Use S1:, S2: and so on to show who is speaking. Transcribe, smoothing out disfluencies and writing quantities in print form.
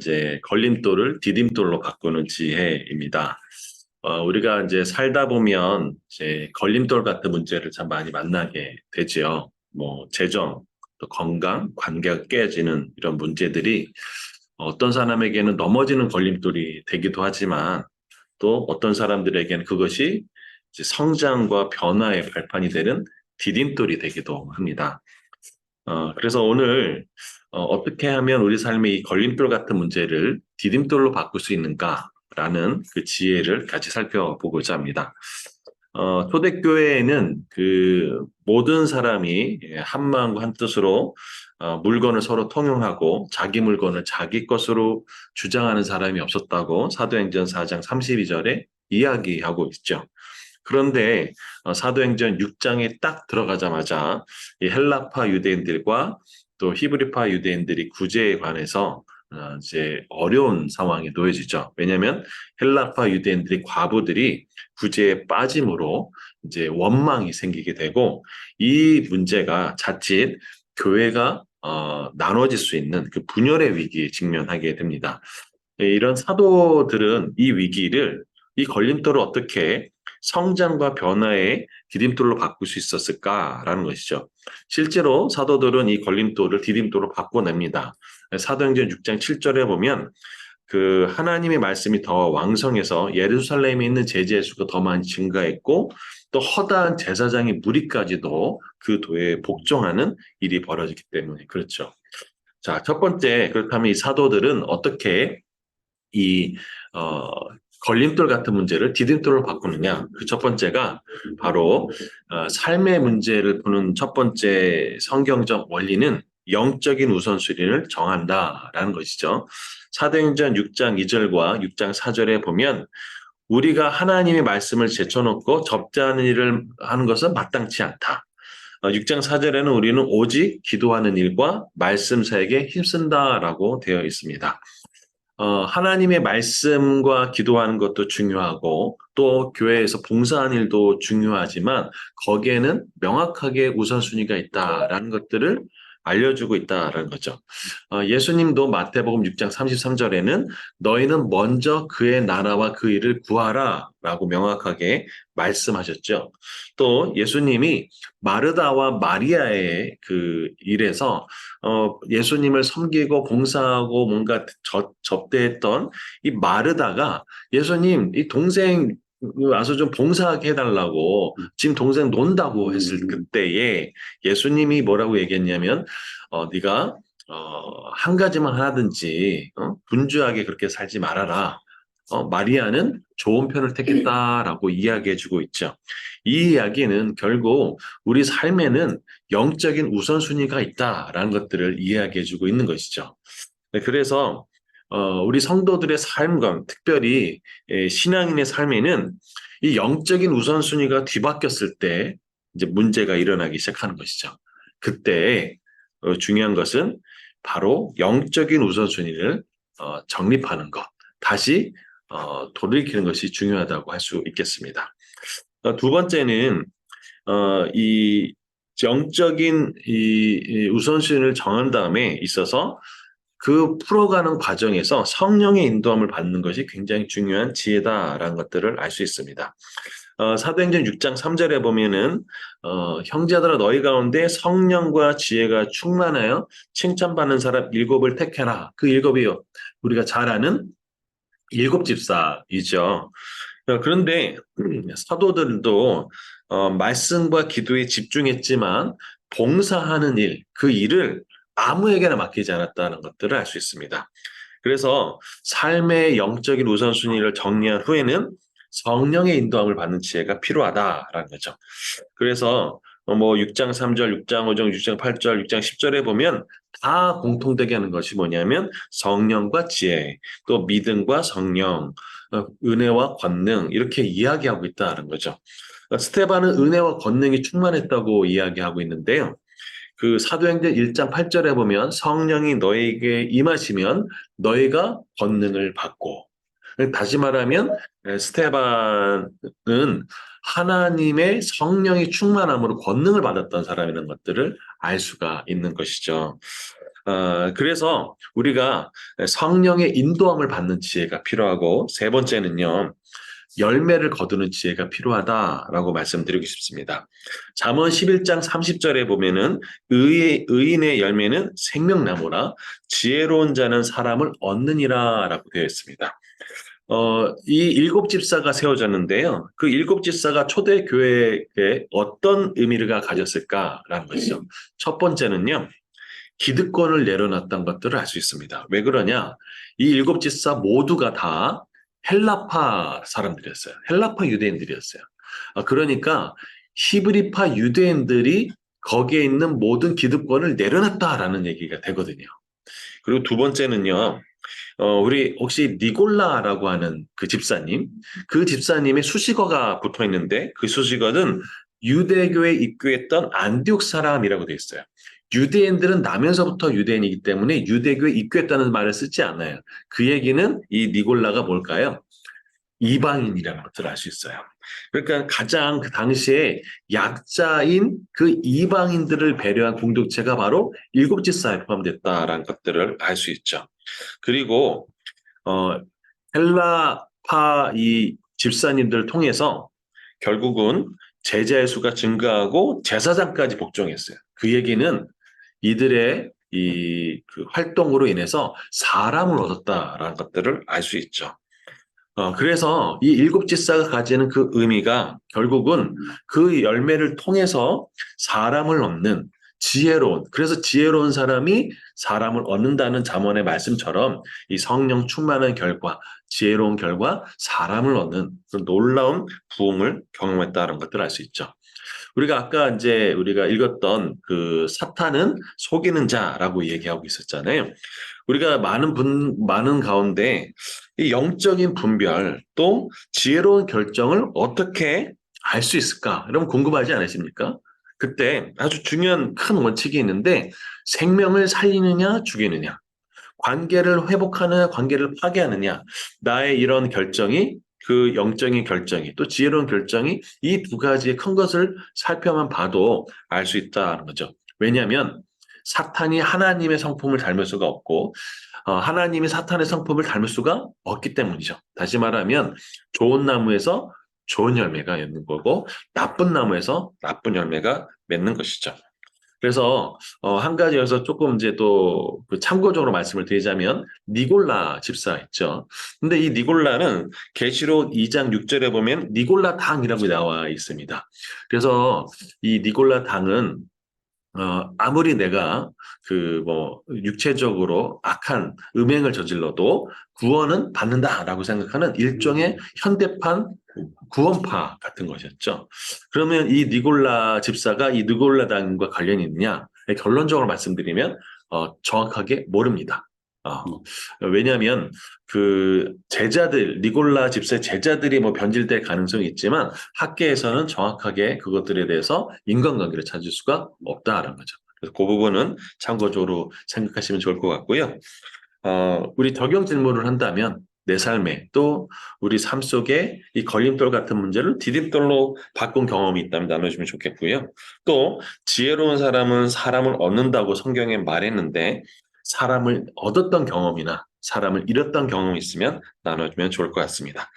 S1: 이제 걸림돌을 디딤돌로 바꾸는 지혜입니다. 우리가 이제 살다 보면 이제 걸림돌 같은 문제를 참 많이 만나게 되지요. 뭐 재정, 또 건강, 관계가 깨지는 이런 문제들이 어떤 사람에게는 넘어지는 걸림돌이 되기도 하지만 또 어떤 사람들에게는 그것이 이제 성장과 변화의 발판이 되는 디딤돌이 되기도 합니다. 그래서 오늘 떻게 하면 우리 삶의 이 걸림돌 같은 문제를 디딤돌로 바꿀 수 있는가라는 그 지혜를 같이 살펴보고자 합니다. 초대교회에는 그 모든 사람이 한 마음과 한 뜻으로 물건을 서로 통용하고 자기 물건을 자기 것으로 주장하는 사람이 없었다고 사도행전 4장 32절에 이야기하고 있죠. 그런데 사도행전 6장에 딱 들어가자마자 이 헬라파 유대인들과 또 히브리파 유대인들이 구제에 관해서 이제 어려운 상황에 놓여지죠. 왜냐하면 헬라파 유대인들이 과부들이 구제에 빠짐으로 이제 원망이 생기게 되고 이 문제가 자칫 교회가 나눠질 수 있는 그 분열의 위기에 직면하게 됩니다. 이런 사도들은 이 위기를 이 걸림돌을 어떻게 성장과 변화의 디딤돌로 바꿀 수 있었을까라는 것이죠. 실제로 사도들은 이 걸림돌을 디딤돌로 바꿔냅니다. 사도행전 6장 7절에 보면 그 하나님의 말씀이 더 왕성해서 예루살렘에 있는 제자의 수가 더 많이 증가했고 또 허다한 제사장의 무리까지도 그 도에 복종하는 일이 벌어지기 때문에 그렇죠. 자, 첫 번째 그렇다면 이 사도들은 어떻게 이 걸림돌 같은 문제를 디딤돌로 바꾸느냐. 그 첫 번째가 바로 삶의 문제를 푸는 첫 번째 성경적 원리는 영적인 우선순위를 정한다라는 것이죠. 사도행전 6장 2절과 6장 4절에 보면 우리가 하나님의 말씀을 제쳐놓고 접대하는 일을 하는 것은 마땅치 않다. 6장 4절에는 우리는 오직 기도하는 일과 말씀 사역에 힘쓴다라고 되어 있습니다. 하나님의 말씀과 기도하는 것도 중요하고 또 교회에서 봉사하는 일도 중요하지만 거기에는 명확하게 우선순위가 있다라는 것들을 알려주고 있다라는 거죠. 예수님도 마태복음 6장 33절에는 너희는 먼저 그의 나라와 그 일을 구하라 라고 명확하게 말씀하셨죠. 또 예수님이 마르다와 마리아의 그 일에서 예수님을 섬기고 봉사하고 뭔가 접대했던 이 마르다가 예수님, 이 동생 와서 좀 봉사하게 해달라고 지금 동생 논다고 했을 그때에 예수님이 뭐라고 얘기했냐면 네가 한 가지만 하든지 분주하게 그렇게 살지 말아라. 마리아는 좋은 편을 택했다라고 이야기해주고 있죠. 이 이야기는 결국 우리 삶에는 영적인 우선순위가 있다라는 것들을 이야기해주고 있는 것이죠. 네, 그래서 우리 성도들의 삶과 특별히 신앙인의 삶에는 이 영적인 우선순위가 뒤바뀌었을 때 이제 문제가 일어나기 시작하는 것이죠. 그때 중요한 것은 바로 영적인 우선순위를 정립하는 것, 다시 돌이키는 것이 중요하다고 할 수 있겠습니다. 두 번째는 이 영적인 이 우선순위를 정한 다음에 있어서 그 풀어가는 과정에서 성령의 인도함을 받는 것이 굉장히 중요한 지혜다라는 것들을 알 수 있습니다. 사도행전 6장 3절에 보면은 형제들아 너희 가운데 성령과 지혜가 충만하여 칭찬받는 사람 7을 택해라. 그 7이요. 우리가 잘 아는 7집사이죠. 그런데 사도들도 말씀과 기도에 집중했지만 봉사하는 일, 그 일을 아무에게나 맡기지 않았다는 것들을 알 수 있습니다. 그래서 삶의 영적인 우선순위를 정리한 후에는 성령의 인도함을 받는 지혜가 필요하다라는 거죠. 그래서 뭐 6장 3절, 6장 5절, 6장 8절, 6장 10절에 보면 다 공통되게 하는 것이 뭐냐면 성령과 지혜, 또 믿음과 성령, 은혜와 권능 이렇게 이야기하고 있다는 거죠. 스테반은 은혜와 권능이 충만했다고 이야기하고 있는데요. 그 사도행전 1장 8절에 보면 성령이 너에게 임하시면 너희가 권능을 받고 다시 말하면 스테반은 하나님의 성령이 충만함으로 권능을 받았던 사람이라는 것들을 알 수가 있는 것이죠. 그래서 우리가 성령의 인도함을 받는 지혜가 필요하고, 세 번째는요, 열매를 거두는 지혜가 필요하다라고 말씀드리고 싶습니다. 잠언 11장 30절에 보면은 의인의 열매는 생명나무라 지혜로운 자는 사람을 얻느니라라고 되어 있습니다. 이 일곱 집사가 세워졌는데요. 그 일곱 집사가 초대 교회에 어떤 의미가 가졌을까라는 것이죠. 첫 번째는요, 기득권을 내려놨던 것들을 알 수 있습니다. 왜 그러냐? 이 일곱 집사 모두가 다 헬라파 사람들이었어요. 헬라파 유대인들이었어요. 그러니까 히브리파 유대인들이 거기에 있는 모든 기득권을 내려놨다라는 얘기가 되거든요. 그리고 두 번째는요, 우리 혹시 니골라라고 하는 그 집사님의 수식어가 붙어 있는데 그 수식어는 유대교에 입교했던 안디옥 사람이라고 되어 있어요. 유대인들은 나면서부터 유대인이기 때문에 유대교에 입교했다는 말을 쓰지 않아요. 그 얘기는 이 니골라가 뭘까요? 이방인이라는 것을 알 수 있어요. 그러니까 가장 그 당시에 약자인 그 이방인들을 배려한 공동체가 바로 일곱 집사에 포함됐다라는 것들을 알 수 있죠. 그리고 어, 헬라파 이 집사님들을 통해서 결국은 제자의 수가 증가하고 제사장까지 복종했어요. 그 얘기는 이들의 그 활동으로 인해서 사람을 얻었다라는 것들을 알 수 있죠. 그래서 이 일곱 집사가 가지는 그 의미가 결국은 그 열매를 통해서 사람을 얻는 그래서 지혜로운 사람이 사람을 얻는다는 잠언의 말씀처럼 이 성령 충만한 결과, 지혜로운 결과, 사람을 얻는 그런 놀라운 부흥을 경험했다는 것들을 알 수 있죠. 우리가 아까 이제 우리가 읽었던 그 사탄은 속이는 자라고 얘기하고 있었잖아요. 우리가 많은 가운데 이 영적인 분별 또 지혜로운 결정을 어떻게 알 수 있을까? 여러분 궁금하지 않으십니까? 그때 아주 중요한 큰 원칙이 있는데 생명을 살리느냐 죽이느냐, 관계를 회복하느냐 관계를 파괴하느냐, 나의 이런 결정이 그 영적인 결정이 또 지혜로운 결정이 이 두 가지의 큰 것을 살펴만 봐도 알 수 있다는 거죠. 왜냐하면 사탄이 하나님의 성품을 닮을 수가 없고 하나님이 사탄의 성품을 닮을 수가 없기 때문이죠. 다시 말하면 좋은 나무에서 좋은 열매가 맺는 거고 나쁜 나무에서 나쁜 열매가 맺는 것이죠. 그래서 한 가지 여기서 조금 이제 또그 참고적으로 말씀을 드리자면 니골라 집사 있죠. 근데 이 니골라는 계시록 2장 6절에 보면 니골라 당이라고 나와 있습니다. 그래서 이 니골라 당은 아무리 내가 그 뭐 육체적으로 악한 음행을 저질러도 구원은 받는다라고 생각하는 일종의 현대판 구원파 같은 것이었죠. 그러면 이 니골라 집사가 이 니골라당과 관련이 있느냐? 결론적으로 말씀드리면 정확하게 모릅니다. 왜냐하면 그 제자들, 니골라 집사의 제자들이 뭐 변질될 가능성이 있지만 학계에서는 정확하게 그것들에 대해서 인간관계를 찾을 수가 없다라는 거죠. 그래서 그 부분은 참고적으로 생각하시면 좋을 것 같고요. 우리 적용 질문을 한다면 내 삶에 또 우리 삶 속에 이 걸림돌 같은 문제를 디딤돌로 바꾼 경험이 있다면 나눠주면 좋겠고요. 또 지혜로운 사람은 사람을 얻는다고 성경에 말했는데 사람을 얻었던 경험이나 사람을 잃었던 경험이 있으면 나눠주면 좋을 것 같습니다.